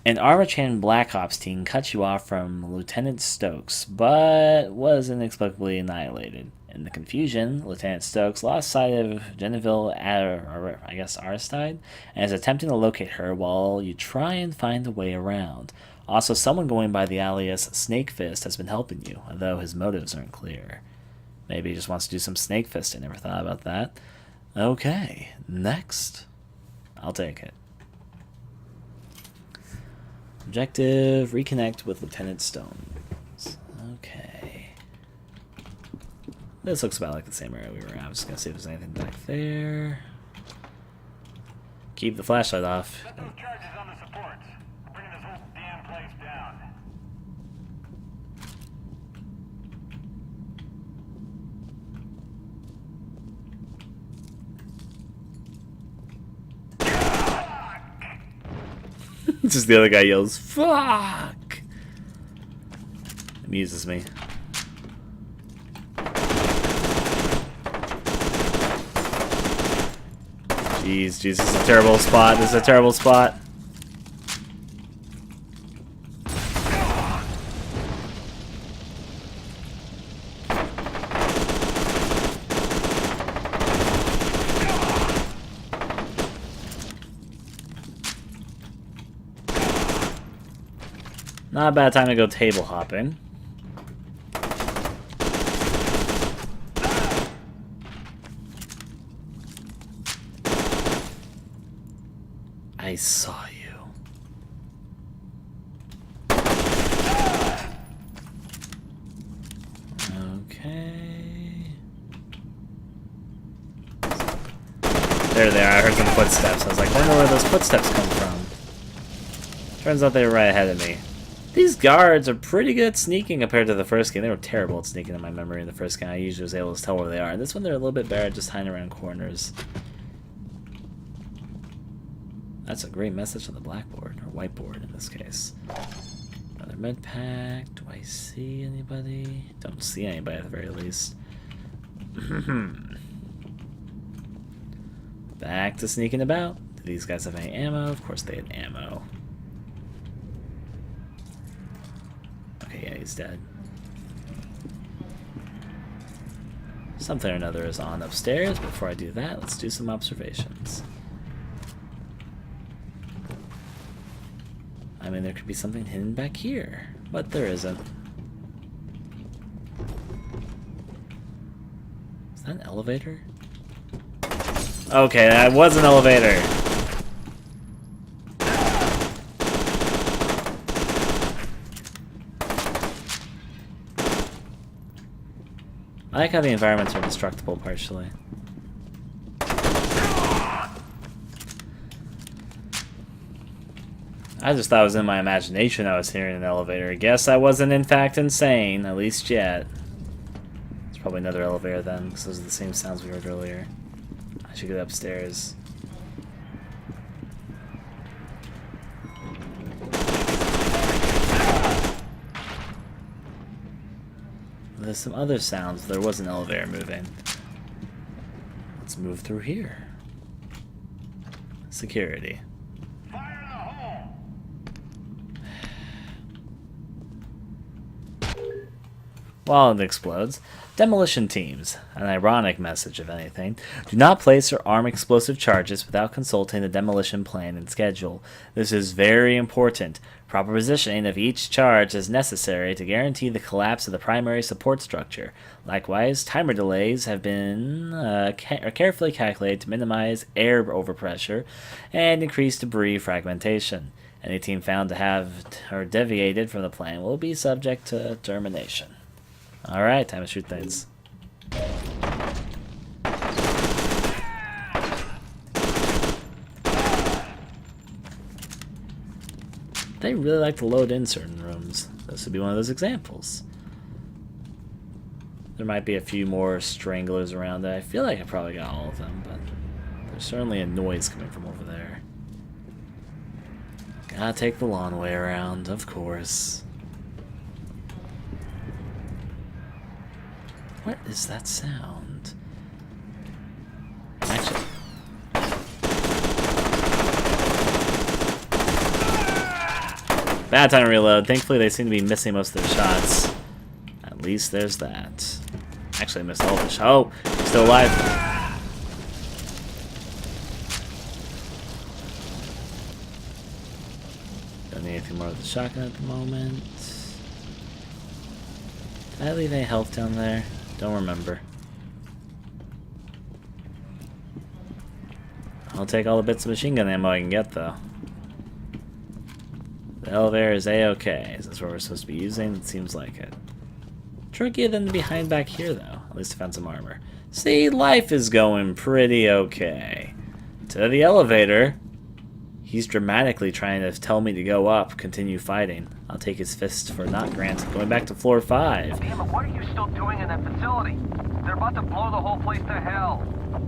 An armor-chain Black Ops team cut you off from Lieutenant Stokes, but was inexplicably annihilated. In the confusion, Lieutenant Stokes lost sight of Genevieve, or I guess Aristide, and is attempting to locate her while you try and find a way around. Also, someone going by the alias Snake Fist has been helping you, although his motives aren't clear. Maybe he just wants to do some snake fisting. Never thought about that. Okay, next. I'll take it. Objective, reconnect with Lieutenant Stones. Okay. This looks about like the same area we were at. I'm just going to see if there's anything back there. Keep the flashlight off. Set those charges on the supports. We're bringing this whole damn place down. Just the other guy yells, "Fuck!" Amuses me. Jeez, this is a terrible spot. This is a terrible spot. Not a bad time to go table hopping. I saw you. Okay. There they are. I heard some footsteps. I was like, I wonder where those footsteps come from. Turns out they were right ahead of me. These guards are pretty good at sneaking compared to the first game. They were terrible at sneaking in my memory in the first game. I usually was able to tell where they are. And this one, they're a little bit better at just hiding around corners. That's a great message on the blackboard, or whiteboard in this case. Another med pack. Do I see anybody? Don't see anybody at the very least. Back to sneaking about. Do these guys have any ammo? Of course they had ammo. Yeah, he's dead. Something or another is on upstairs. Before I do that, let's do some observations. I mean, there could be something hidden back here, but there isn't. Is that an elevator? Okay, that was an elevator. I like how the environments are destructible partially. I just thought it was in my imagination I was hearing an elevator. I guess I wasn't in fact insane, at least yet. It's probably another elevator then, because those are the same sounds we heard earlier. I should get upstairs. There's some other sounds. There was an elevator moving. Let's move through here. Security. Fire in the hole! While it explodes, demolition teams, an ironic message if anything, do not place or arm explosive charges without consulting the demolition plan and schedule. This is very important. Proper positioning of each charge is necessary to guarantee the collapse of the primary support structure. Likewise, timer delays have been carefully calculated to minimize air overpressure and increase debris fragmentation. Any team found to have or deviated from the plan will be subject to termination. Alright, time to shoot things. They really like to load in certain rooms. This would be one of those examples. There might be a few more stranglers around it. I feel like I probably got all of them, but there's certainly a noise coming from over there. Gotta take the long way around, of course. What is that sound? Actually... Bad time to reload. Thankfully, they seem to be missing most of their shots. At least there's that. Actually, I missed all the shots. Oh, he's still alive. Don't need anything more with the shotgun at the moment. Did I leave any health down there? Don't remember. I'll take all the bits of machine gun ammo I can get, though. The elevator is A-okay. Is this what we're supposed to be using? It seems like it. Trickier than behind back here, though. At least I found some armor. See, life is going pretty okay. To the elevator. He's dramatically trying to tell me to go up, continue fighting. I'll take his fist for not granted. Going back to floor 5. Damn it, what are you still doing in that facility? They're about to blow the whole place to hell.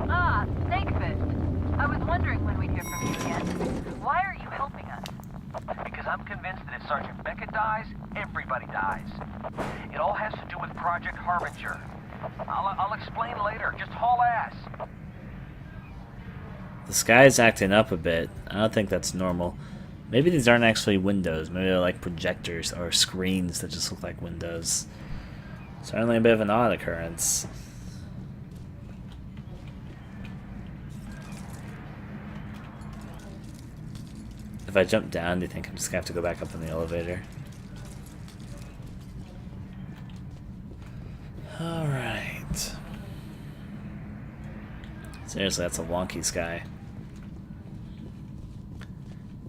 Ah, Snake Fist. I was wondering when we'd hear from you again. Why are you helping us? Because I'm convinced that if Sergeant Beckett dies, everybody dies. It all has to do with Project Harbinger. I'll explain later. Just haul ass. The sky's acting up a bit. I don't think that's normal. Maybe these aren't actually windows. Maybe they're like projectors or screens that just look like windows. Certainly a bit of an odd occurrence. If I jump down, do you think I'm just gonna have to go back up in the elevator? Alright. Seriously, that's a wonky sky.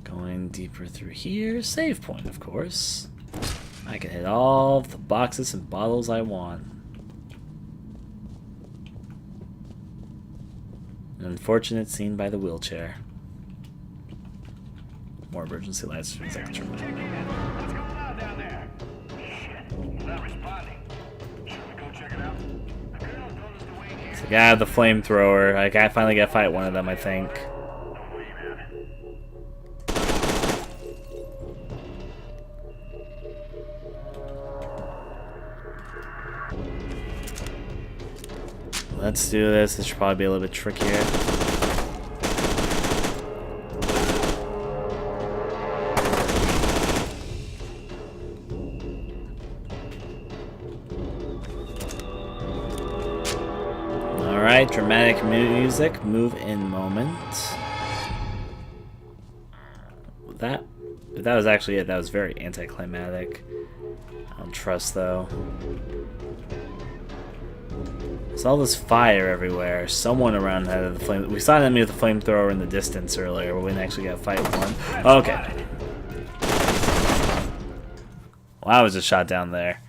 Going deeper through here. Save point, of course. I can hit all the boxes and bottles I want. An unfortunate scene by the wheelchair. More emergency lights as soon as I can turn them. Check in. What's going on down there? Shit. Not responding. Should we go check it out? The colonel told us to wait here. It's the guy with the flamethrower. I finally got to fight one of them, I think. Don't worry, man. Let's do this. This should probably be a little bit trickier. Alright, dramatic music, move in moment. If that was actually it, that was very anticlimactic. I don't trust, though. There's all this fire everywhere. Someone around had the flame. We saw an enemy with a flamethrower in the distance earlier, but we didn't actually get a fight with one. Okay. Well, I was just shot down there.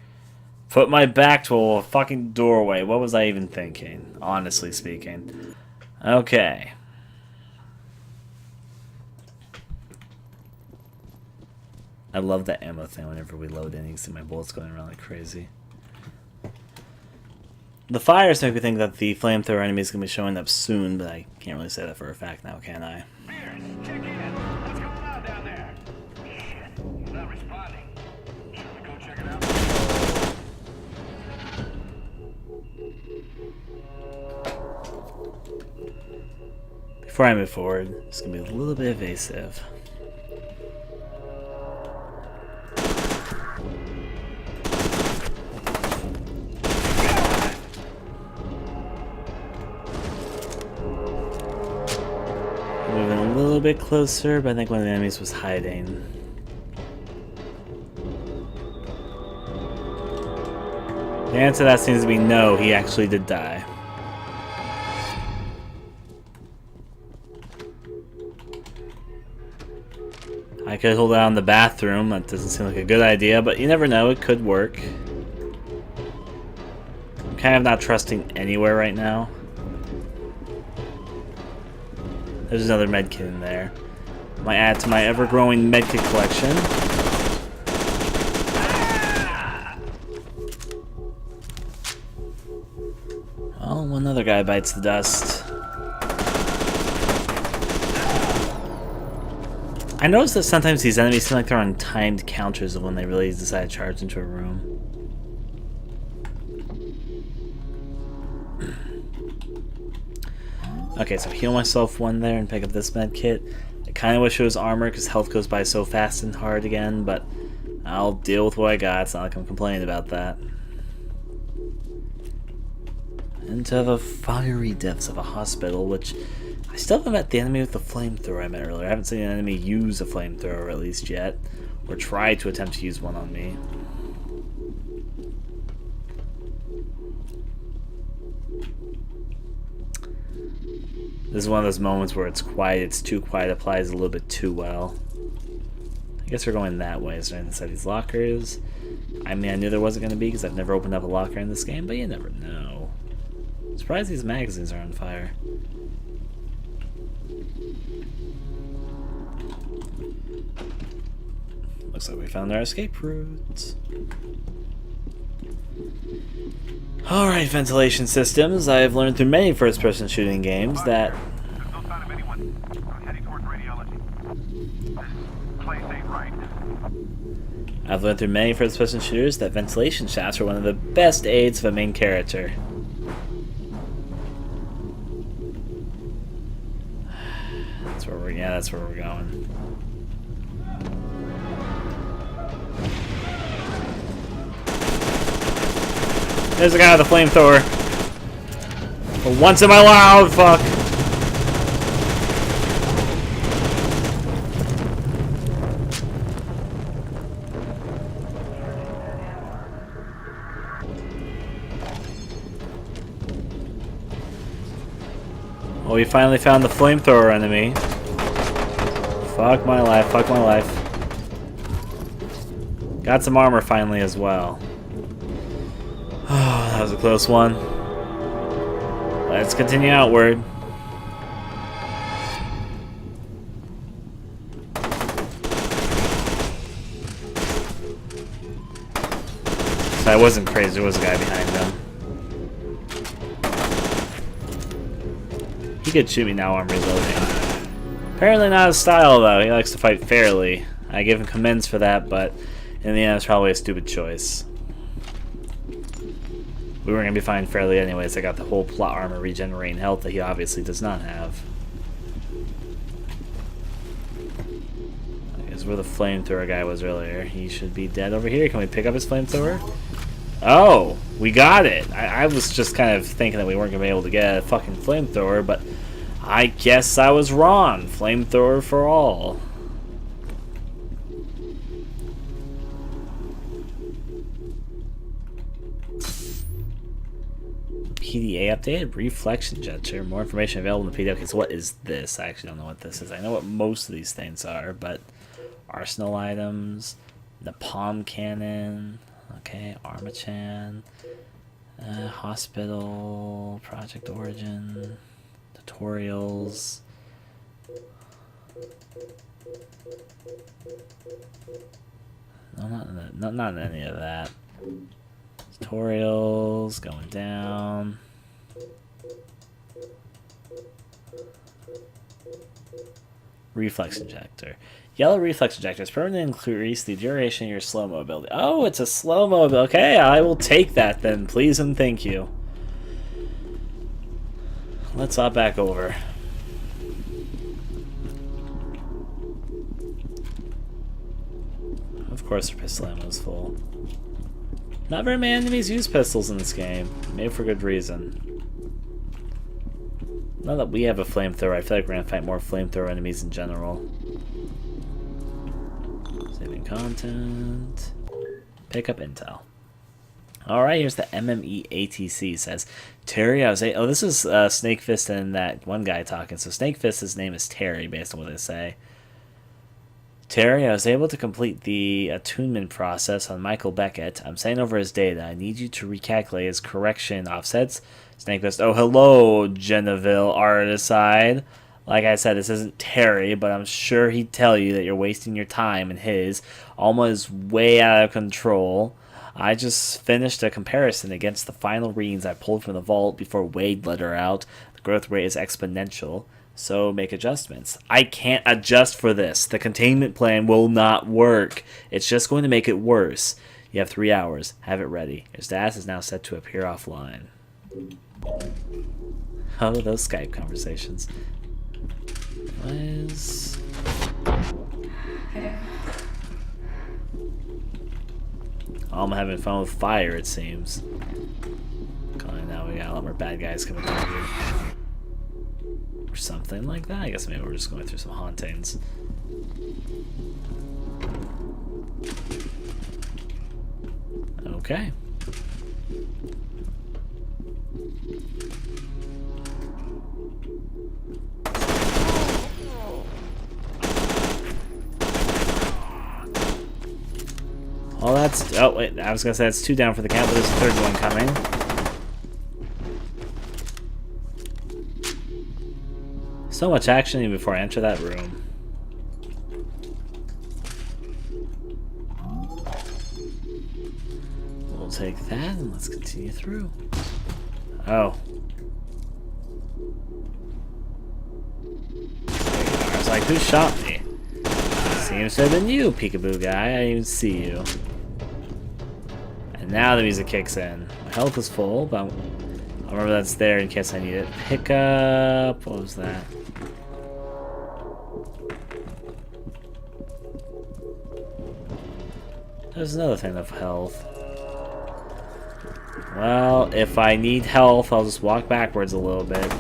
Put my back to a fucking doorway. What was I even thinking? Honestly speaking. Okay. I love that ammo thing whenever we load in. You can see my bullets going around like crazy. The fires make me think that the flamethrower enemy is going to be showing up soon, but I can't really say that for a fact now, can I? Pierce, check in. What's going on down there? Shit. Not responding. Should we go check it out? Before I move forward, it's going to be a little bit evasive. Moving a little bit closer, but I think one of the enemies was hiding. The answer to that seems to be no, he actually did die. I could hold out in the bathroom. That doesn't seem like a good idea, but you never know. It could work. I'm kind of not trusting anywhere right now. There's another medkit in there. Might add to my ever-growing medkit collection. Oh, one other guy bites the dust. I noticed that sometimes these enemies seem like they're on timed counters of when they really decide to charge into a room. Okay, so heal myself one there and pick up this med kit. I kind of wish it was armor because health goes by so fast and hard again, but I'll deal with what I got. It's not like I'm complaining about that. Into the fiery depths of a hospital, which I still haven't met the enemy with the flamethrower I met earlier. I haven't seen an enemy use a flamethrower at least yet, or try to attempt to use one on me. This is one of those moments where it's quiet, it's too quiet, applies a little bit too well. I guess we're going that way. Is there anything inside these lockers? I mean, I knew there wasn't going to be because I've never opened up a locker in this game, but you never know. I'm surprised these magazines are on fire. Looks like we found our escape route. Alright, ventilation systems. I've learned through many first-person shooting games that... There's no sign of anyone. I'm heading towards radiology. This place ain't right. I've learned through many first-person shooters that ventilation shafts are one of the best aids of a main character. That's where we're going. There's a guy with a flamethrower. For once in my life, fuck. Well, we finally found the flamethrower enemy. Fuck my life, fuck my life. Got some armor finally as well. Oh, that was a close one. Let's continue outward. So I wasn't crazy, there was a guy behind them. He could shoot me now while I'm reloading. Apparently not his style though, he likes to fight fairly. I give him commends for that, but in the end it's probably a stupid choice. We were going to be fighting fairly anyways. I got the whole plot armor regenerating health that he obviously does not have. I guess where the flamethrower guy was earlier. He should be dead over here. Can we pick up his flamethrower? Oh, we got it. I was just kind of thinking that we weren't going to be able to get a fucking flamethrower, but I guess I was wrong. Flamethrower for all. PDA updated, reflection gesture, more information available in the PDA. Okay, so what is this? I actually don't know what this is. I know what most of these things are, but arsenal items, the palm cannon, okay, Armachan, hospital, project origin, tutorials. No, not in any of that. Tutorials, going down. Reflex injector. Yellow reflex injectors permanently increase the duration of your slow-mo ability. Oh, it's a slow-mo ability. Okay, I will take that then, please and thank you. Let's hop back over. Of course, our pistol ammo is full. Not very many enemies use pistols in this game. Maybe for good reason. Now that we have a flamethrower, I feel like we're gonna fight more flamethrower enemies in general. Saving content. Pick up intel. Alright, here's the MME ATC. Says, Terry, oh, this is Snake Fist and that one guy talking. So Snake Fist, his name is Terry, based on what they say. Terry, I was able to complete the attunement process on Michael Beckett. I'm sending over his data. I need you to recalculate his correction offsets. Snake Fist, oh, hello, Geneville Articide. Like I said, this isn't Terry, but I'm sure he'd tell you that you're wasting your time and his. Alma is way out of control. I just finished a comparison against the final readings I pulled from the vault before Wade let her out. The growth rate is exponential. So make adjustments. I can't adjust for this. The containment plan will not work. It's just going to make it worse. You have 3 hours. Have it ready. Your status is now set to appear offline. Oh, those Skype conversations. What is... I'm having fun with fire, it seems. Now we got a lot more bad guys coming through here. Or something like that. I guess maybe we're just going through some hauntings. Okay. Oh, that's... Oh, wait. I was going to say that's 2 down for the count, but there's a 3rd one coming. So much action even before I enter that room. We'll take that and let's continue through. Oh. I was like, who shot me? Seems to have been you, peekaboo guy. I didn't even see you. And now the music kicks in. My health is full, but I'll remember that's there in case I need it. Pick up... What was that? There's another thing of health. Well, if I need health, I'll just walk backwards a little bit.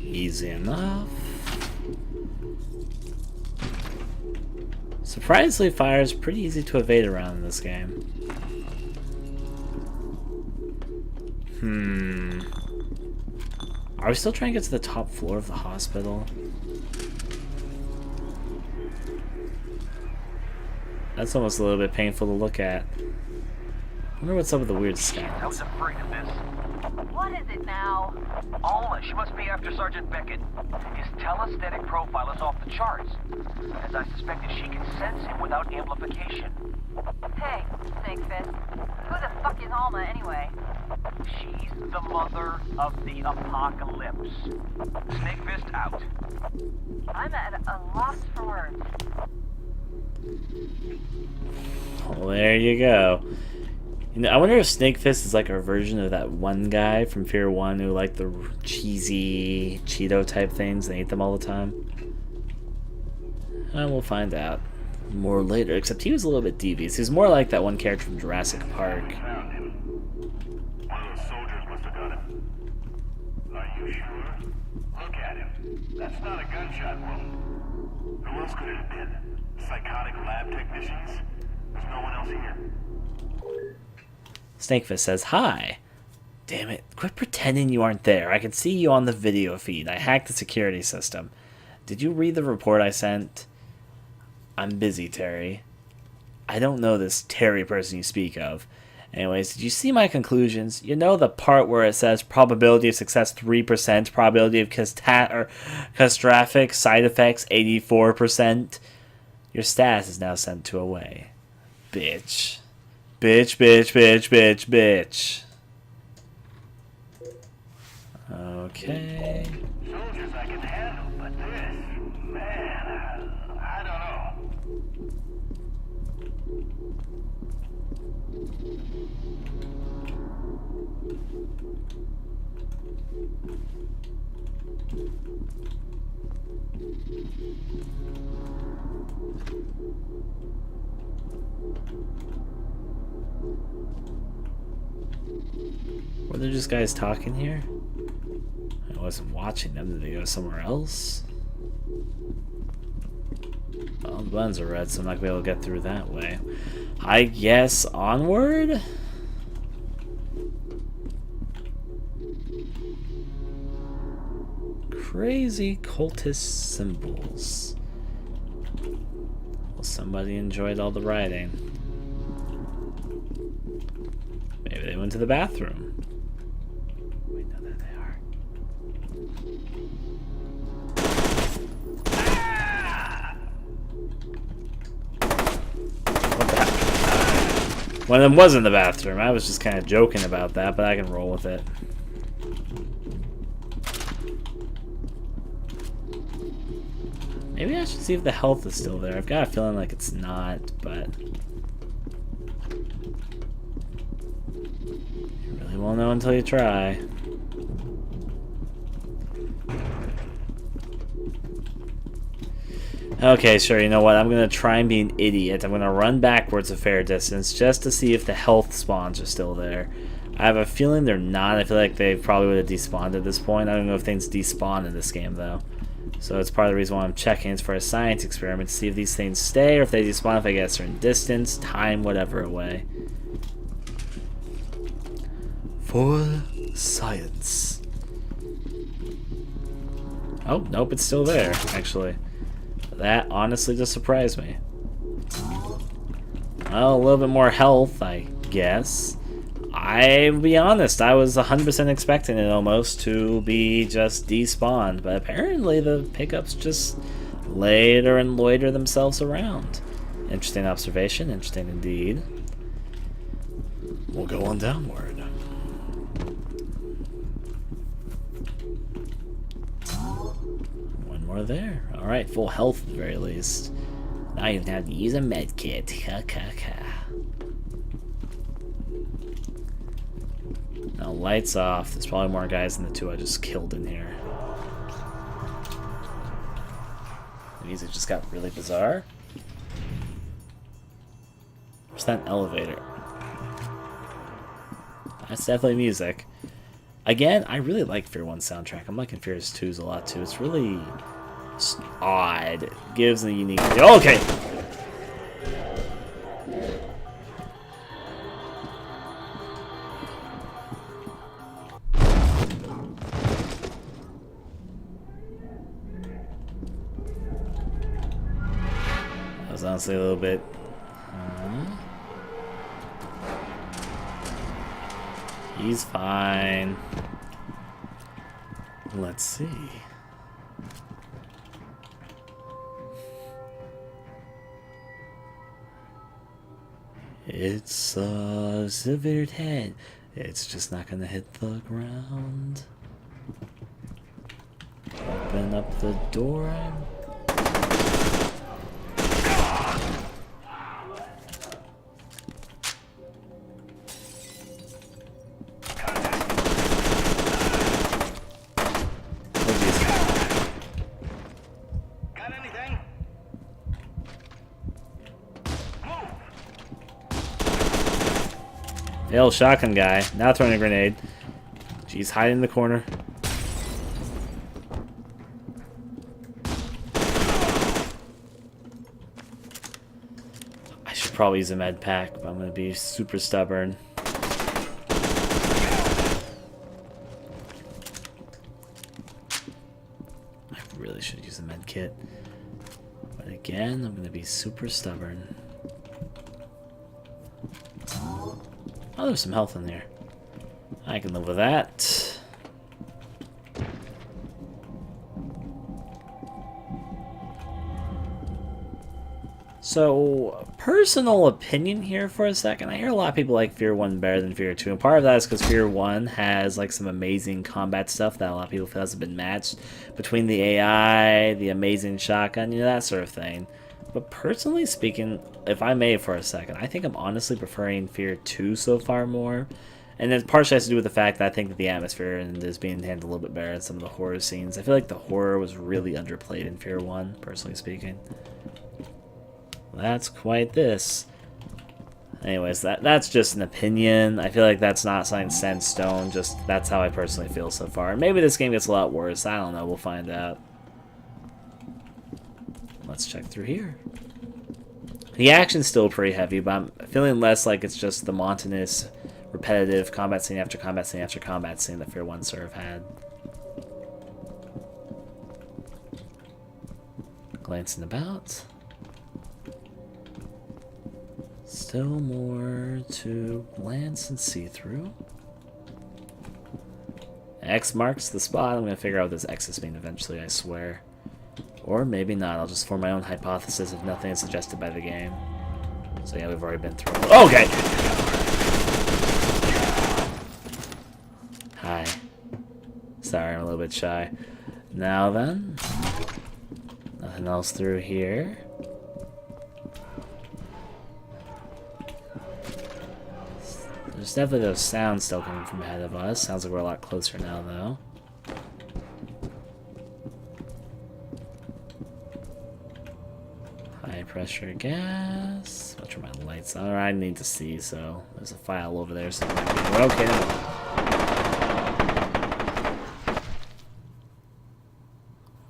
Easy enough. Surprisingly, fire is pretty easy to evade around in this game. Are we still trying to get to the top floor of the hospital? That's almost a little bit painful to look at. I wonder what's up with the weird scans. I was afraid of this. What is it now? Alma, she must be after Sergeant Beckett. His telesthetic profile is off the charts. As I suspected, she can sense him without amplification. Hey, Snakefist. Who the fuck is Alma anyway? She's the mother of the apocalypse. Snakefist out. I'm at a loss for words. Well, there you go. You know, I wonder if Snakefist is like a version of that one guy from F.E.A.R. 1 who liked the cheesy Cheeto type things and ate them all the time. And we'll find out more later, except he was a little bit devious. He was more like that one character from Jurassic Park. Found him. One of those soldiers must have got him. Are you sure? Look at him. That's not a gunshot wound. Who else could it have been? Psychotic lab technicians? There's no one else here. Snakefist says, "Hi." Damn it, quit pretending you aren't there. I can see you on the video feed. I hacked the security system. Did you read the report I sent? I'm busy, Terry. I don't know this Terry person you speak of. Anyways, did you see my conclusions? You know the part where it says probability of success 3%, probability of catastrophic side effects 84%? Your status is now sent to away. Bitch. Bitch, bitch, bitch, bitch, bitch. Okay. Soldiers I can handle, but this, man, I don't know. Were there just guys talking here? I wasn't watching them. Did they go somewhere else? Well, the buttons are red, so I'm not going to be able to get through that way. I guess onward? Crazy cultist symbols. Well, somebody enjoyed all the writing. Maybe they went to the bathroom. Wait, no, there they are. What the heck? One of them was in the bathroom. I was just kind of joking about that, but I can roll with it. Maybe I should see if the health is still there. I've got a feeling like it's not, but you really won't know until you try. Okay, sure, you know what? I'm gonna try and be an idiot. I'm gonna run backwards a fair distance just to see if the health spawns are still there. I have a feeling they're not. I feel like they probably would have despawned at this point. I don't know if things despawn in this game, though. So it's part of the reason why I'm checking. It's for a science experiment to see if these things stay or if they despawn if I get a certain distance, time, whatever away. For science. Oh, nope, it's still there, actually. That honestly just surprised me. Well, a little bit more health, I guess. I'll be honest, I was 100% expecting it almost to be just despawned, but apparently the pickups just later and loiter themselves around. Interesting observation, interesting indeed. We'll go on downward. One more there. Alright, full health at the very least. Now you have to use a med kit. Now lights off. There's probably more guys than the two I just killed in here. The music just got really bizarre. Where's that elevator? That's definitely music. Again, I really like F.E.A.R. 1's soundtrack. I'm liking F.E.A.R. 2's a lot too. It's really odd. It gives a unique... Okay! That was honestly a little bit... He's fine. Let's see. It's a severed head. It's just not gonna hit the ground. Open up the door. Failed shotgun guy. Now throwing a grenade. Jeez, hiding in the corner. I should probably use a med pack, but I'm going to be super stubborn. I really should use a med kit. But again, I'm going to be super stubborn. Oh, there's some health in there. I can live with that. So, personal opinion here for a second. I hear a lot of people like F.E.A.R. 1 better than F.E.A.R. 2, and part of that is because F.E.A.R. 1 has like some amazing combat stuff that a lot of people feel hasn't been matched between the AI, the amazing shotgun, you know, that sort of thing. But personally speaking, if I may for a second, I think I'm honestly preferring F.E.A.R. 2 so far more. And it partially has to do with the fact that I think that the atmosphere is being handled a little bit better in some of the horror scenes. I feel like the horror was really underplayed in F.E.A.R. 1, personally speaking. That's quite this. Anyways, that's just an opinion. I feel like that's not something set in stone, just that's how I personally feel so far. Maybe this game gets a lot worse, I don't know, we'll find out. Let's check through here. The action's still pretty heavy, but I'm feeling less like it's just the monotonous, repetitive combat scene after combat scene after combat scene that F.E.A.R. 1 sort of had. Glancing about. Still more to glance and see through. X marks the spot. I'm going to figure out what this X's mean eventually, I swear. Or maybe not. I'll just form my own hypothesis if nothing is suggested by the game. So yeah, we've already been through it. Okay! Hi. Sorry, I'm a little bit shy. Now then. Nothing else through here. There's definitely those sounds still coming from ahead of us. Sounds like we're a lot closer now, though. High pressure gas. I'll turn my lights on. I need to see, so there's a file over there. So we're okay now.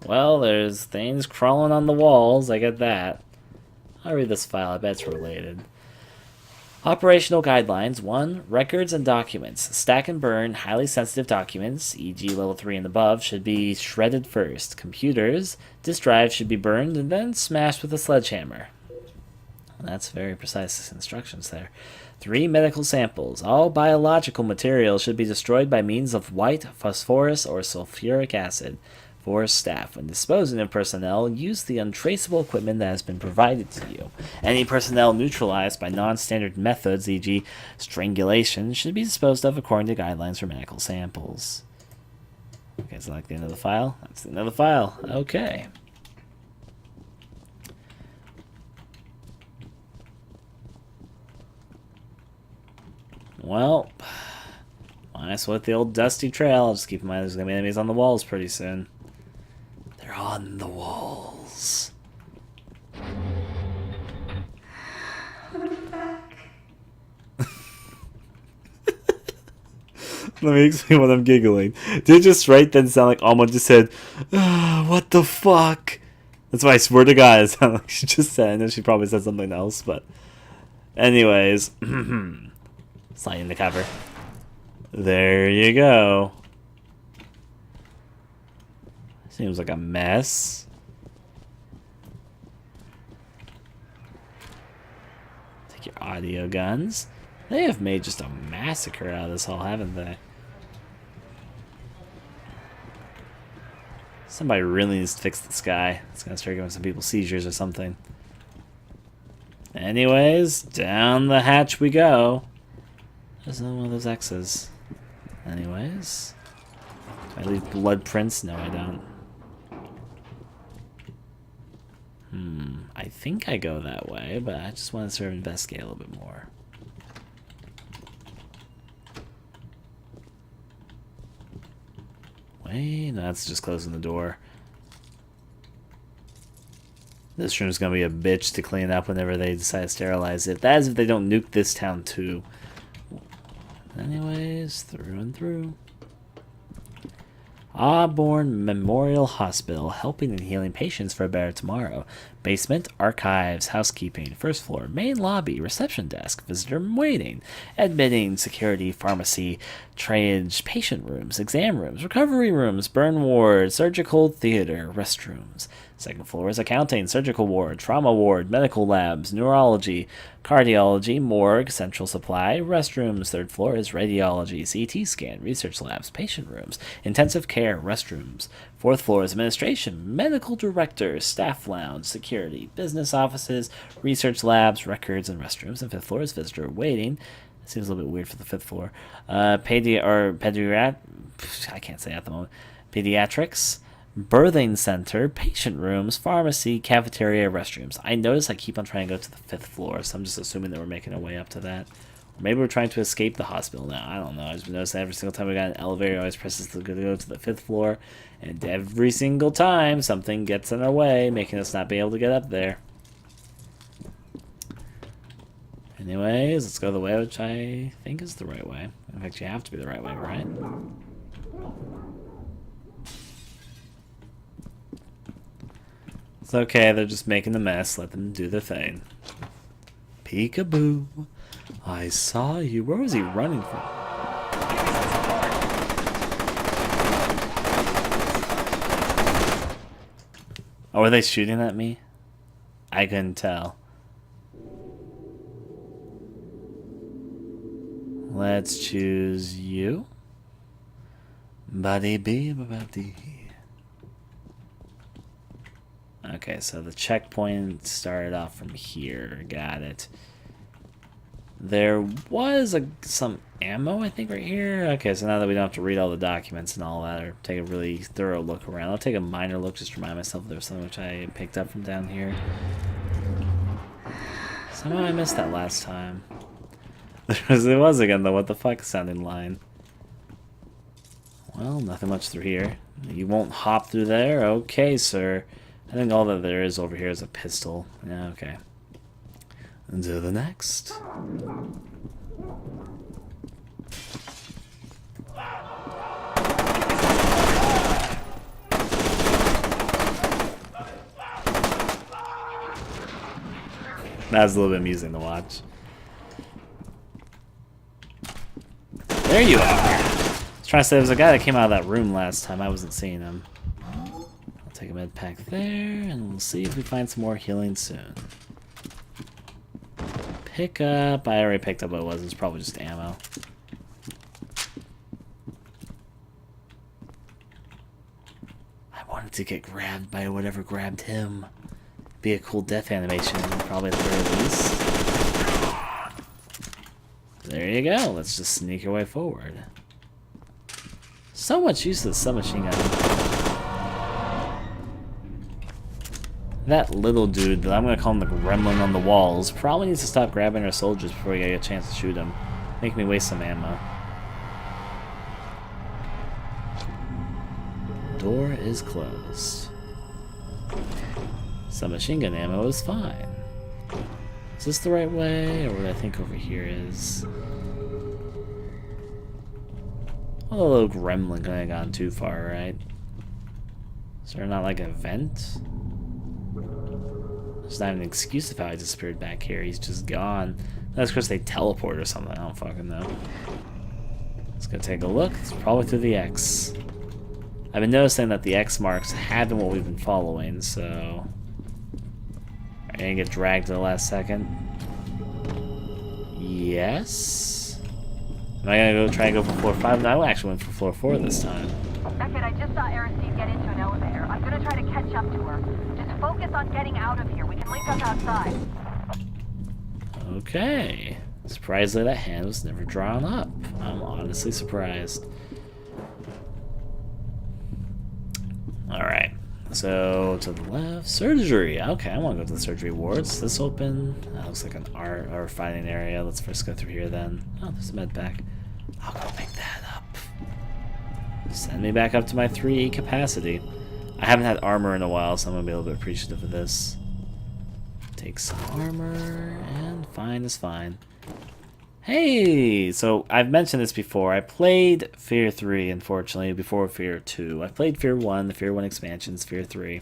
Well, there's things crawling on the walls. I get that. I'll read this file. I bet it's related. Operational guidelines. 1. Records and documents. Stack and burn highly sensitive documents, e.g. level 3 and above, should be shredded first. Computers. Disk drives should be burned and then smashed with a sledgehammer. That's very precise instructions there. 3. Medical samples. All biological materials should be destroyed by means of white phosphorus or sulfuric acid. 4. Staff. When disposing of personnel, use the untraceable equipment that has been provided to you. Any personnel neutralized by non-standard methods, e.g. strangulation, should be disposed of according to guidelines for medical samples. Okay, so like the end of the file? That's the end of the file. Okay. Well, minus with the old dusty trail. I'll just keep in mind there's going to be enemies on the walls pretty soon. They're on the walls. Let me explain what I'm giggling. Did it just right then sound like Alma just said, what the fuck? That's why I swear to God it sounded like she just said. I know she probably said something else, but anyways. Sliding the cover. There you go. Seems like a mess. Take your audio guns. They have made just a massacre out of this hall, haven't they? Somebody really needs to fix this guy. It's gonna start giving some people seizures or something. Anyways, down the hatch we go. There's another one of those X's. Anyways. Do I leave blood prints? No, I don't. I think I go that way, but I just want to sort of investigate a little bit more. Wait, no, that's just closing the door. This room's gonna be a bitch to clean up whenever they decide to sterilize it. That is if they don't nuke this town too. Anyways, through and through. Auburn Memorial Hospital, helping and healing patients for a better tomorrow. Basement, archives, housekeeping, first floor, main lobby, reception desk, visitor waiting, admitting, security, pharmacy, triage, patient rooms, exam rooms, recovery rooms, burn ward, surgical theater, restrooms. Second floor is accounting, surgical ward, trauma ward, medical labs, neurology, cardiology, morgue, central supply, restrooms. Third floor is radiology, CT scan, research labs, patient rooms, intensive care, restrooms. Fourth floor is administration, medical director, staff lounge, security, business offices, research labs, records, and restrooms. And fifth floor is visitor waiting. It seems a little bit weird for the fifth floor. I can't say at the moment. Pediatrics, birthing center, patient rooms, pharmacy, cafeteria, restrooms. I notice I keep on trying to go to the fifth floor, so I'm just assuming that we're making our way up to that. Or maybe we're trying to escape the hospital now. I don't know. I've just noticed every single time we got an elevator, it always presses to go to the fifth floor. And every single time, something gets in our way, making us not be able to get up there. Anyways, let's go the way which I think is the right way. In fact, you have to be the right way, right? It's okay, they're just making a mess. Let them do their thing. Peekaboo. I saw you. Where was he running from? Oh, were they shooting at me? I couldn't tell. Let's choose you. Buddy bee buddy. Okay, so the checkpoint started off from here. Got it. There was some ammo, I think, right here. Okay, so now that we don't have to read all the documents and all that, or take a really thorough look around, I'll take a minor look just to remind myself there was something which I picked up from down here. Somehow I missed that last time. It was again, though. What the fuck sounding line. Well, nothing much through here. You won't hop through there? Okay, sir. I think all that there is over here is a pistol. Yeah, okay. Until the next. That's a little bit amusing to watch. There you are! I was trying to say there was a guy that came out of that room last time. I wasn't seeing him. I'll take a med pack there, and we'll see if we find some more healing soon. Pick up. I already picked up what it was. It's probably just ammo. I wanted to get grabbed by whatever grabbed him. Be a cool death animation, probably at the very least. There you go. Let's just sneak our way forward. So much use of the submachine gun. That little dude, that I'm going to call him the gremlin on the walls, probably needs to stop grabbing our soldiers before we get a chance to shoot him. Make me waste some ammo. Door is closed. Submachine gun ammo is fine. Is this the right way, or what I think over here is? Well, the little gremlin couldn't have gone too far, right? Is there not like a vent? There's not an excuse of how he disappeared back here. He's just gone. That's because they teleport or something. I don't fucking know. Let's go take a look. It's probably through the X. I've been noticing that the X marks have been what we've been following, so... Are you gonna get dragged to the last second? Yes? Am I gonna go try and go for floor 5? No, I actually went for floor 4 this time. Beckett, I just saw Aristide get into an elevator. I'm gonna try to catch up to her. Just focus on getting out of here. We can link up outside. Okay. Surprisingly, that hand was never drawn up. I'm honestly surprised. Alright. So, to the left. Surgery. Okay, I want to go to the surgery wards. Is this open? That looks like an art or fighting area. Let's first go through here then. Oh, there's a med pack. I'll go pick that up. Send me back up to my 3 capacity. I haven't had armor in a while, so I'm going to be a little bit appreciative of this. Take some armor, and fine is fine. Hey! So, I've mentioned this before. I played F.E.A.R 3, unfortunately, before F.E.A.R 2. I played F.E.A.R 1, the F.E.A.R 1 expansions, F.E.A.R 3.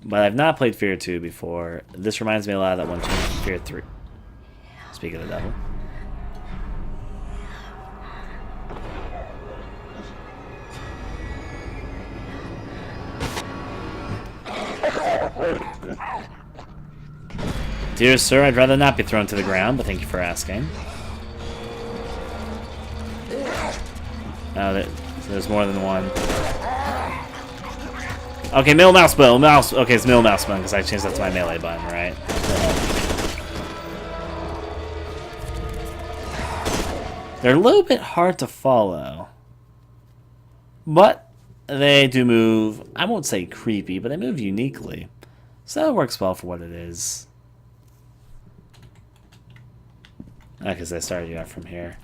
But I've not played F.E.A.R 2 before. This reminds me a lot of that one change from F.E.A.R 3. Speak of the devil. Dear sir, I'd rather not be thrown to the ground, but thank you for asking. Oh, there's more than one. Okay, middle mouse button. Mouse. Okay, it's middle mouse button because I changed that to my melee button, right? They're a little bit hard to follow, but they do move. I won't say creepy, but they move uniquely, so that works well for what it is. Because I started you out from here.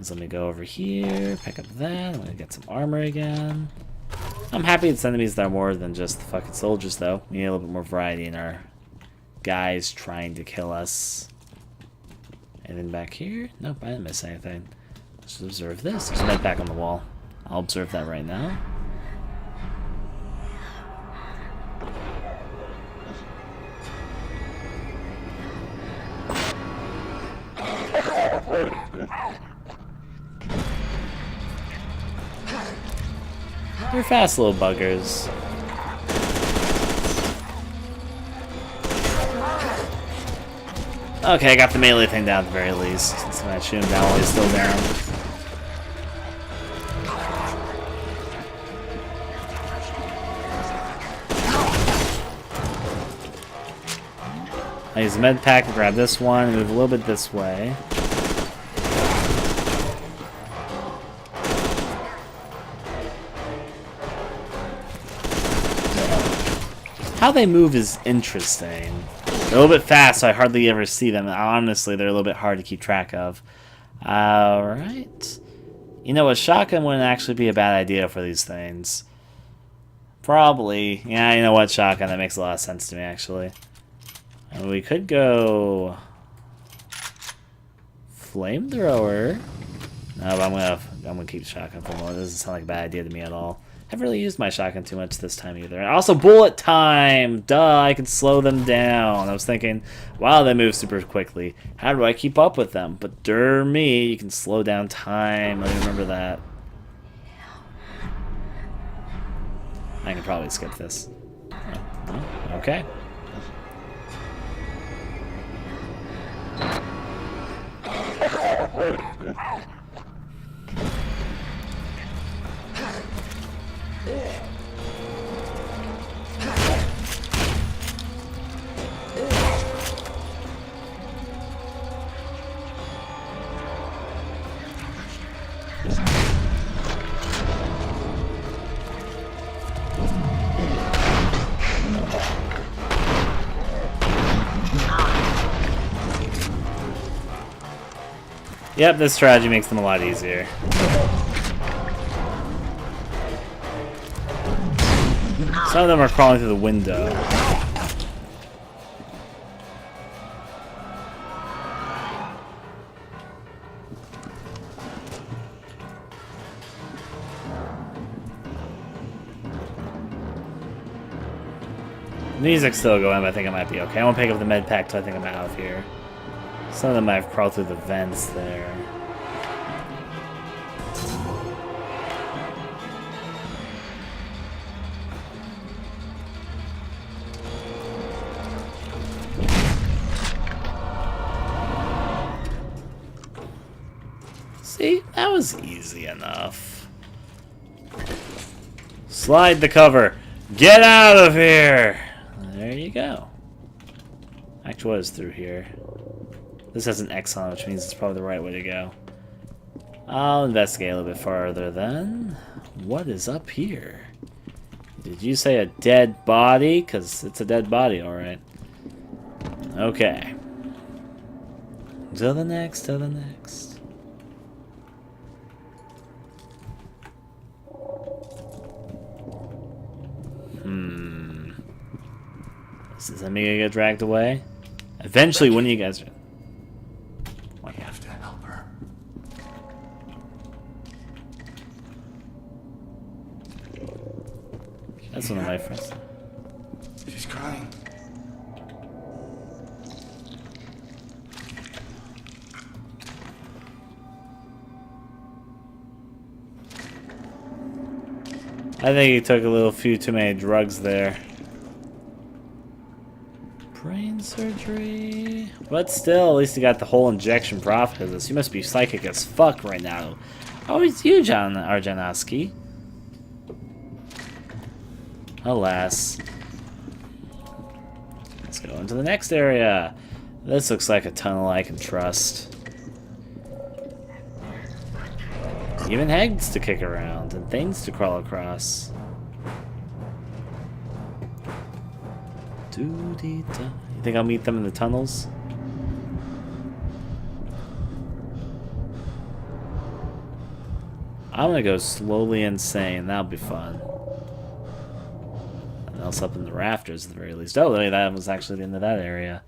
So let me go over here, pick up that. I'm gonna get some armor again. I'm happy it's enemies that are more than just the fucking soldiers, though. We need a little bit more variety in our guys trying to kill us. Anything back here? Nope, I didn't miss anything. Let's observe this. There's a med pack on the wall. I'll observe that right now. They're fast little buggers. Okay, I got the melee thing down at the very least. So I shoot him down while he's still down. I use the med pack to grab this one and move a little bit this way. How they move is interesting. They're a little bit fast, so I hardly ever see them. Honestly, they're a little bit hard to keep track of. Alright. You know, a shotgun wouldn't actually be a bad idea for these things. Probably. Yeah, you know what? Shotgun. That makes a lot of sense to me, actually. And we could go... flamethrower. No, but I'm gonna keep shotgun for a moment. It doesn't sound like a bad idea to me at all. I haven't really used my shotgun too much this time either. Also, bullet time! Duh, I can slow them down. I was thinking, wow, they move super quickly. How do I keep up with them? But me, you can slow down time. Let me remember that. I can probably skip this. Oh, okay. Yep, this strategy makes them a lot easier. Some of them are crawling through the window. The music's still going, but I think I might be okay. I won't pick up the med pack till I think I'm out of here. Some of them might have crawled through the vents there. See, that was easy enough. Slide the cover. Get out of here! There you go. Actually, what is through here? This has an X on it, which means it's probably the right way to go. I'll investigate a little bit farther then. What is up here? Did you say a dead body? Because it's a dead body, alright. Okay. To the next, to the next. Does that mean I get dragged away? Eventually, when you guys are... We have to help her. That's one of my friends. She's crying. I think he took a little few too many drugs there. Brain surgery. But still, at least he got the whole injection for off of this. You must be psychic as fuck right now. Oh, it's you, John Arjanoski. Alas. Let's go into the next area. This looks like a tunnel I can trust. Even heads to kick around and things to crawl across. You think I'll meet them in the tunnels? I'm gonna go slowly insane. That'll be fun. And else up in the rafters at the very least. Oh, that was actually the end of that area.